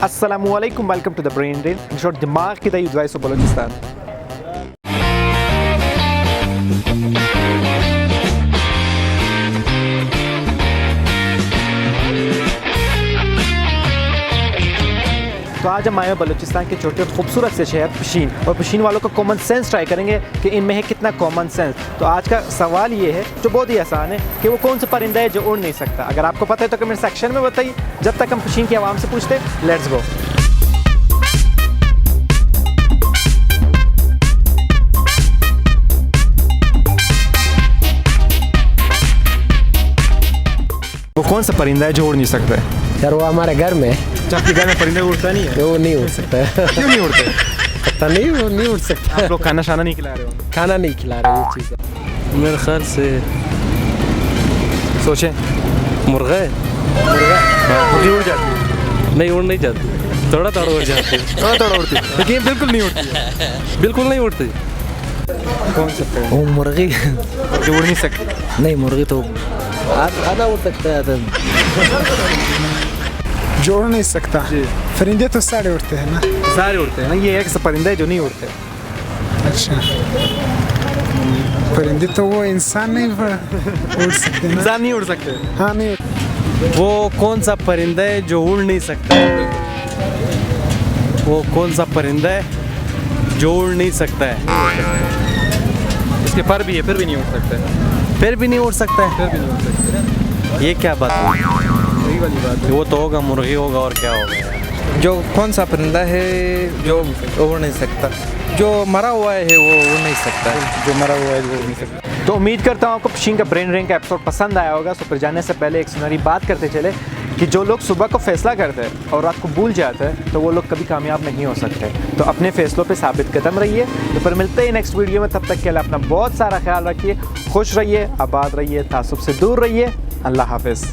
अस्सलामुअलैकुम, welcome to the brain drain, in short दिमाग की तय एडवाइस ऑफ बलूचिस्तान। तो आज हम आए हैं बलूचिस्तान के छोटे और खूबसूरत से शहर पशीन, और पशीन वालों का कॉमन सेंस ट्राई करेंगे कि इनमें है कितना कॉमन सेंस। तो आज का सवाल ये है जो बहुत ही आसान है कि वो कौन सा परिंदा है जो उड़ नहीं सकता। अगर आपको पता है तो कमेंट सेक्शन में बताइए। जब तक हम पशीन की आवाम से पूछते हैं, लेट्स गो। वो कौन सा परिंदा है जो उड़ नहीं सकता है? यार वो हमारे घर में है। आपके घर में परिंदा उड़ता नहीं है? वो नहीं उड़ सकता है। क्यों नहीं उड़ते? पता नहीं, वो नहीं उड़ सकता। आप लोग खाना शाना नहीं खिला रहे हो? खाना नहीं खिला रहे वो चीज़। मेरे ख्याल से सोचें। मुर्गा है। मुर्गी उड़ जाती है? नहीं, उड़ नहीं जाती, थोड़ा थोड़ा उड़ जाती है। थोड़ा थोड़ा उड़ती है, लेकिन ये बिल्कुल नहीं उड़ती है। बिल्कुल नहीं उड़ती। कौन सकता है? वो मुर्गी जो उड़ नहीं सकती। नहीं, मुर्गी तो आधा उड़ सकता है। जो उड़ नहीं सकता। परिंदे तो सारे उड़ते हैं ना। सारे उड़ते हैं ना, ये एक परिंदा है जो नहीं उड़ते। अच्छा, परिंदे तो वो इंसान नहीं उड़ सकते ना। इंसान नहीं उड़ सकते। हाँ नहीं। वो कौन सा परिंदा है जो उड़ नहीं सकता है? वो कौन सा परिंदा है जो उड़ नहीं सकता है? इसके पर भी है, फिर भी नहीं उड़ सकता है। फिर भी नहीं उड़ सकता है? फिर भी नहीं उड़ सकता है। ये क्या बात है? वही वाली बात है। वो तो होगा, मुर्गी होगा, और क्या होगा? जो कौन सा परिंदा है जो उड़ नहीं सकता? जो मरा हुआ है वो उड़ नहीं सकता है। जो मरा हुआ है वो उड़ नहीं सकता। तो उम्मीद करता हूँ आपको पशीन का ब्रेन ड्रेन का एपिसोड पसंद आया होगा। तो फिर जाने से पहले एक सुनहरी बात करते चले कि जो लोग सुबह को फैसला करते हैं और रात को भूल जाते हैं, तो वो लोग कभी कामयाब नहीं हो सकते। तो अपने फैसलों पे साबित कदम रहिए। तो फिर मिलते हैं नेक्स्ट वीडियो में। तब तक के लिए अपना बहुत सारा ख्याल रखिए, खुश रहिए, आबाद रहिए, तासुब से दूर रहिए। अल्लाह हाफिज़।